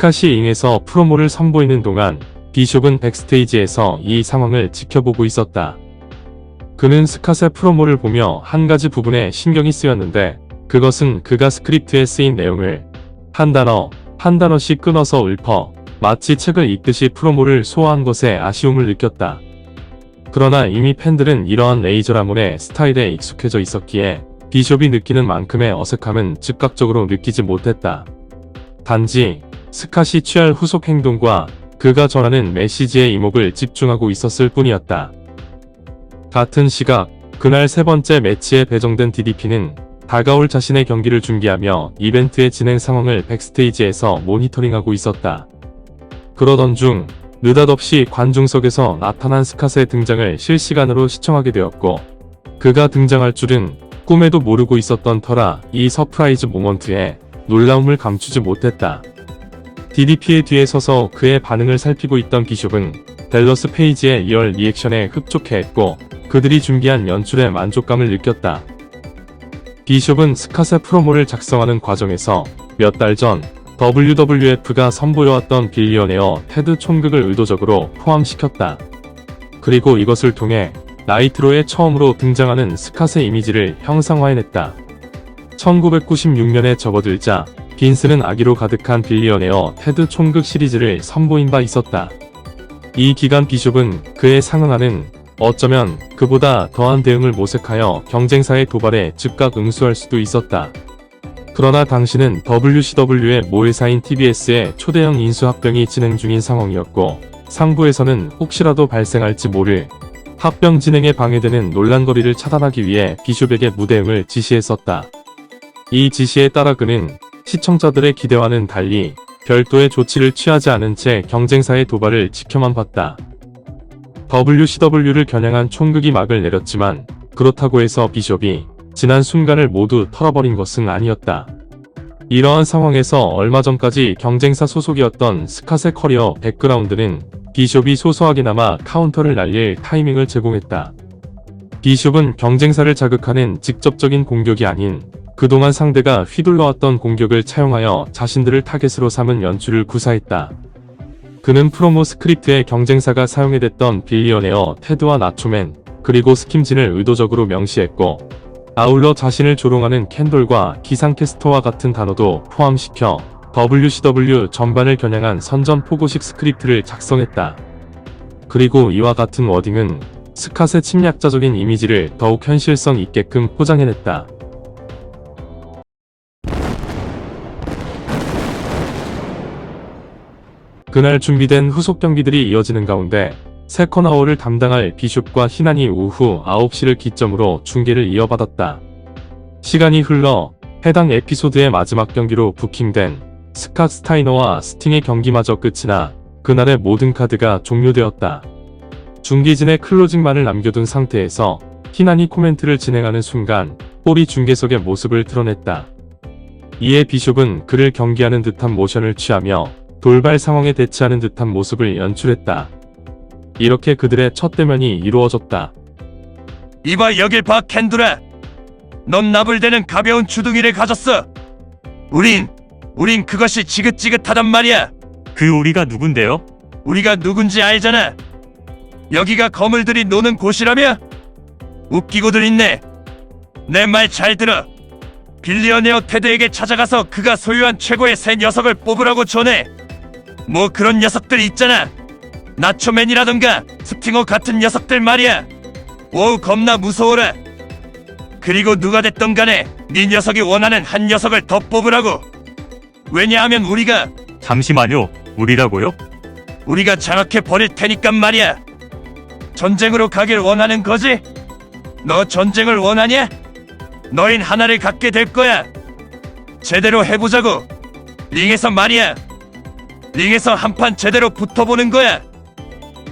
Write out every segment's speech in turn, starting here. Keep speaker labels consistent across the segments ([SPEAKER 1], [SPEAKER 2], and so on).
[SPEAKER 1] 스캇이 잉에서 프로모를 선보이는 동안 비숍은 백스테이지에서 이 상황을 지켜보고 있었다. 그는 스캇의 프로모를 보며 한 가지 부분에 신경이 쓰였는데 그것은 그가 스크립트에 쓰인 내용을 한 단어씩 끊어서 읊어 마치 책을 읽듯이 프로모를 소화한 것에 아쉬움을 느꼈다. 그러나 이미 팬들은 이러한 레이저라몬의 스타일에 익숙해져 있었기에 비숍이 느끼는 만큼의 어색함은 즉각적으로 느끼지 못했다. 단지 스캇이 취할 후속 행동과 그가 전하는 메시지의 이목을 집중하고 있었을 뿐이었다. 같은 시각, 그날 세 번째 매치에 배정된 DDP는 다가올 자신의 경기를 준비하며 이벤트의 진행 상황을 백스테이지에서 모니터링하고 있었다. 그러던 중 느닷없이 관중석에서 나타난 스캇의 등장을 실시간으로 시청하게 되었고 그가 등장할 줄은 꿈에도 모르고 있었던 터라 이 서프라이즈 모먼트에 놀라움을 감추지 못했다. DDP의 뒤에 서서 그의 반응을 살피고 있던 비숍은 댈러스 페이지의 리얼 리액션에 흡족해했고 그들이 준비한 연출에 만족감을 느꼈다. 비숍은 스캇의 프로모를 작성하는 과정에서 몇 달 전 WWF가 선보여왔던 빌리어네어 테드 촌극을 의도적으로 포함시켰다. 그리고 이것을 통해 나이트로에 처음으로 등장하는 스캇의 이미지를 형상화해냈다. 1996년에 접어들자 빈스는 아기로 가득한 빌리어네어 테드 촌극 시리즈를 선보인 바 있었다. 이 기간 비숍은 그에 상응하는 어쩌면 그보다 더한 대응을 모색하여 경쟁사의 도발에 즉각 응수할 수도 있었다. 그러나 당시는 WCW의 모회사인 TBS의 초대형 인수합병이 진행 중인 상황이었고 상부에서는 혹시라도 발생할지 모를 합병 진행에 방해되는 논란거리를 차단하기 위해 비숍에게 무대응을 지시했었다. 이 지시에 따라 그는 시청자들의 기대와는 달리 별도의 조치를 취하지 않은 채 경쟁사의 도발을 지켜만 봤다. WCW를 겨냥한 촌극이 막을 내렸지만 그렇다고 해서 비숍이 지난 순간을 모두 털어버린 것은 아니었다. 이러한 상황에서 얼마 전까지 경쟁사 소속이었던 스캇의 커리어 백그라운드는 비숍이 소소하게나마 카운터를 날릴 타이밍을 제공했다. 비숍은 경쟁사를 자극하는 직접적인 공격이 아닌 그동안 상대가 휘둘러왔던 공격을 차용하여 자신들을 타겟으로 삼은 연출을 구사했다. 그는 프로모 스크립트에 경쟁사가 사용해댔던 빌리어네어 테드와 나초맨 그리고 스킴진을 의도적으로 명시했고 아울러 자신을 조롱하는 캔돌과 기상캐스터와 같은 단어도 포함시켜 WCW 전반을 겨냥한 선전포고식 스크립트를 작성했다. 그리고 이와 같은 워딩은 스캇의 침략자적인 이미지를 더욱 현실성 있게끔 포장해냈다. 그날 준비된 후속 경기들이 이어지는 가운데 세컨아워를 담당할 비숍과 희난이 오후 9시를 기점으로 중계를 이어받았다. 시간이 흘러 해당 에피소드의 마지막 경기로 부킹된 스캇 스타이너와 스팅의 경기마저 끝이 나 그날의 모든 카드가 종료되었다. 중계진의 클로징만을 남겨둔 상태에서 희난이 코멘트를 진행하는 순간 볼이 중계석의 모습을 드러냈다. 이에 비숍은 그를 경계하는 듯한 모션을 취하며 돌발 상황에 대처하는 듯한 모습을 연출했다. 이렇게 그들의 첫 대면이 이루어졌다.
[SPEAKER 2] 이봐 여길 봐 캔두라. 넌 나불대는 가벼운 주둥이를 가졌어. 우린 그것이 지긋지긋하단 말이야.
[SPEAKER 3] 그 우리가 누군데요?
[SPEAKER 2] 우리가 누군지 알잖아. 여기가 거물들이 노는 곳이라며? 웃기고들 있네. 내 말 잘 들어. 빌리어네어 테드에게 찾아가서 그가 소유한 최고의 새 녀석을 뽑으라고 전해. 뭐 그런 녀석들 있잖아. 나초맨이라던가 스팅어 같은 녀석들 말이야. 오우 겁나 무서워라. 그리고 누가 됐던 간에 네 녀석이 원하는 한 녀석을 더 뽑으라고. 왜냐하면 우리가
[SPEAKER 3] 잠시만요. 우리라고요?
[SPEAKER 2] 우리가 장악해 버릴 테니까 말이야. 전쟁으로 가길 원하는 거지? 너 전쟁을 원하냐? 너흰 하나를 갖게 될 거야. 제대로 해보자고. 링에서 말이야. 링에서 한판 제대로 붙어보는 거야.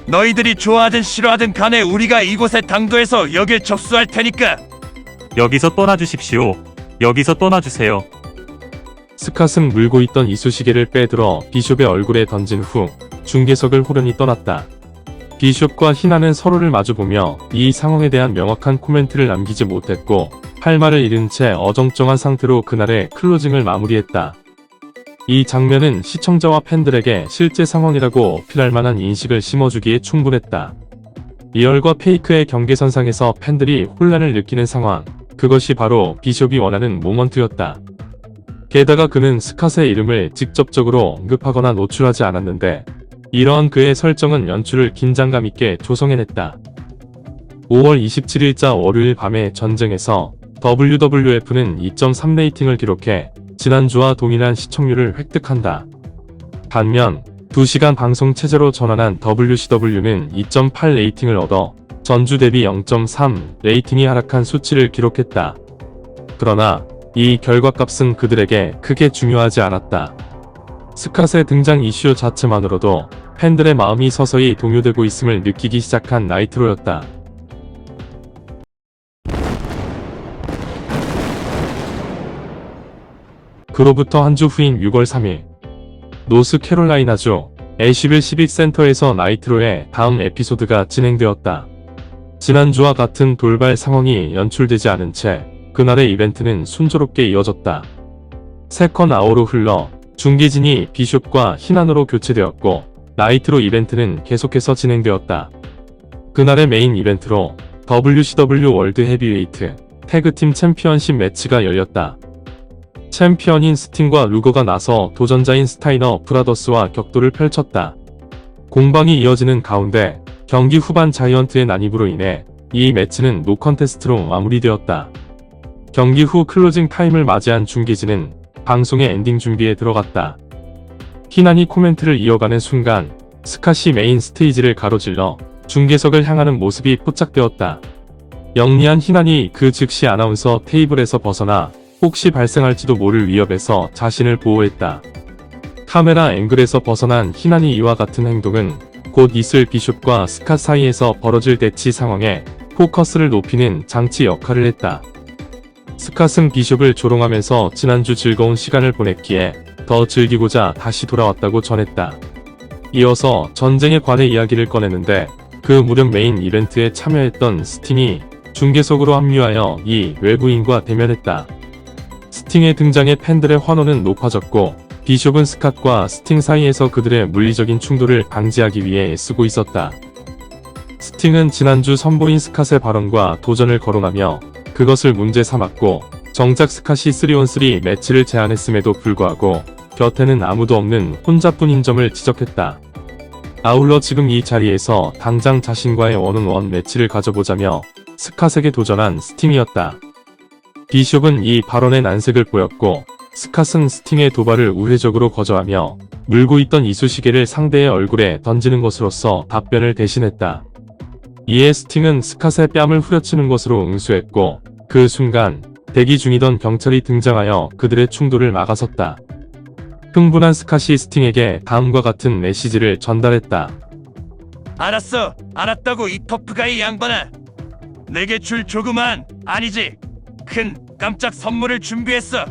[SPEAKER 2] 너희들이 좋아하든 싫어하든 간에 우리가 이곳에 당도해서 여길 접수할 테니까.
[SPEAKER 3] 여기서 떠나주십시오. 여기서 떠나주세요.
[SPEAKER 1] 스캇은 물고 있던 이쑤시개를 빼들어 비숍의 얼굴에 던진 후 중계석을 호련히 떠났다. 비숍과 희나는 서로를 마주보며 이 상황에 대한 명확한 코멘트를 남기지 못했고 할 말을 잃은 채 어정쩡한 상태로 그날의 클로징을 마무리했다. 이 장면은 시청자와 팬들에게 실제 상황이라고 어필할 만한 인식을 심어주기에 충분했다. 리얼과 페이크의 경계선상에서 팬들이 혼란을 느끼는 상황, 그것이 바로 비숍이 원하는 모먼트였다. 게다가 그는 스캇의 이름을 직접적으로 언급하거나 노출하지 않았는데 이러한 그의 설정은 연출을 긴장감 있게 조성해냈다. 5월 27일자 월요일 밤의 전쟁에서 WWF는 2.3 레이팅을 기록해 지난주와 동일한 시청률을 획득한다. 반면 2시간 방송 체제로 전환한 WCW는 2.8 레이팅을 얻어 전주 대비 0.3 레이팅이 하락한 수치를 기록했다. 그러나 이 결과값은 그들에게 크게 중요하지 않았다. 스캇의 등장 이슈 자체만으로도 팬들의 마음이 서서히 동요되고 있음을 느끼기 시작한 나이트로였다. 그로부터 한 주 후인 6월 3일 노스캐롤라이나주 애쉬빌 시빅센터에서 나이트로의 다음 에피소드가 진행되었다. 지난주와 같은 돌발 상황이 연출되지 않은 채 그날의 이벤트는 순조롭게 이어졌다. 세컨 아워로 흘러 중계진이 비숍과 희난으로 교체되었고 나이트로 이벤트는 계속해서 진행되었다. 그날의 메인 이벤트로 WCW 월드 헤비웨이트 태그팀 챔피언십 매치가 열렸다. 챔피언인 스팅과 루거가 나서 도전자인 스타이너 브라더스와 격돌을 펼쳤다. 공방이 이어지는 가운데 경기 후반 자이언트의 난입으로 인해 이 매치는 노컨테스트로 마무리되었다. 경기 후 클로징 타임을 맞이한 중계진은 방송의 엔딩 준비에 들어갔다. 희난이 코멘트를 이어가는 순간 스캇이 메인 스테이지를 가로질러 중계석을 향하는 모습이 포착되었다. 영리한 희난이 그 즉시 아나운서 테이블에서 벗어나 혹시 발생할지도 모를 위협에서 자신을 보호했다. 카메라 앵글에서 벗어난 희난이 이와 같은 행동은 곧 있을 비숍과 스캇 사이에서 벌어질 대치 상황에 포커스를 높이는 장치 역할을 했다. 스캇은 비숍을 조롱하면서 지난주 즐거운 시간을 보냈기에 더 즐기고자 다시 돌아왔다고 전했다. 이어서 전쟁에 관해 이야기를 꺼내는데 그 무렵 메인 이벤트에 참여했던 스팅이 중계석으로 합류하여 이 외부인과 대면했다. 스팅의 등장에 팬들의 환호는 높아졌고 비숍은 스캇과 스팅 사이에서 그들의 물리적인 충돌을 방지하기 위해 애쓰고 있었다. 스팅은 지난주 선보인 스캇의 발언과 도전을 거론하며 그것을 문제 삼았고 정작 스캇이 3on3 매치를 제안했음에도 불구하고 곁에는 아무도 없는 혼자뿐인 점을 지적했다. 아울러 지금 이 자리에서 당장 자신과의 원온원 매치를 가져보자며 스캇에게 도전한 스팅이었다. 비숍은 이 발언에 난색을 보였고 스캇은 스팅의 도발을 우회적으로 거절하며 물고 있던 이쑤시개를 상대의 얼굴에 던지는 것으로서 답변을 대신했다. 이에 스팅은 스캇의 뺨을 후려치는 것으로 응수했고 그 순간 대기 중이던 경찰이 등장하여 그들의 충돌을 막아섰다. 흥분한 스캇이 스팅에게 다음과 같은 메시지를 전달했다.
[SPEAKER 2] 알았어, 알았다고 이 터프가이 양반아. 내게 줄 조그만, 아니지 큰 깜짝 선물을 준비했어.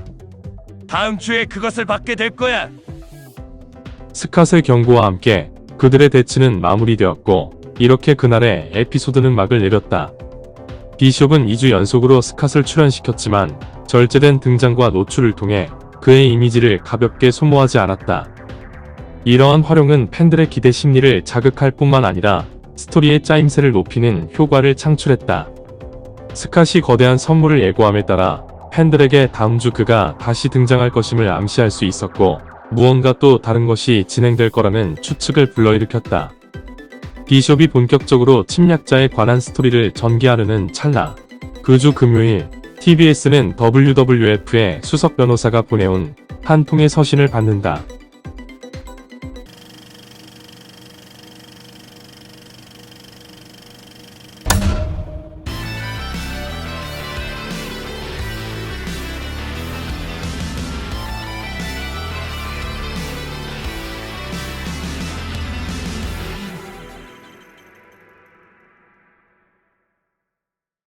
[SPEAKER 2] 다음 주에 그것을 받게 될 거야.
[SPEAKER 1] 스캇의 경고와 함께 그들의 대치는 마무리되었고 이렇게 그날의 에피소드는 막을 내렸다. 비숍은 2주 연속으로 스캇을 출연시켰지만 절제된 등장과 노출을 통해 그의 이미지를 가볍게 소모하지 않았다. 이러한 활용은 팬들의 기대 심리를 자극할 뿐만 아니라 스토리의 짜임새를 높이는 효과를 창출했다. 스캇이 거대한 선물을 예고함에 따라 팬들에게 다음 주 그가 다시 등장할 것임을 암시할 수 있었고 무언가 또 다른 것이 진행될 거라는 추측을 불러일으켰다. 비숍이 본격적으로 침략자에 관한 스토리를 전개하려는 찰나 그 주 금요일 TBS는 WWF의 수석 변호사가 보내온 한 통의 서신을 받는다.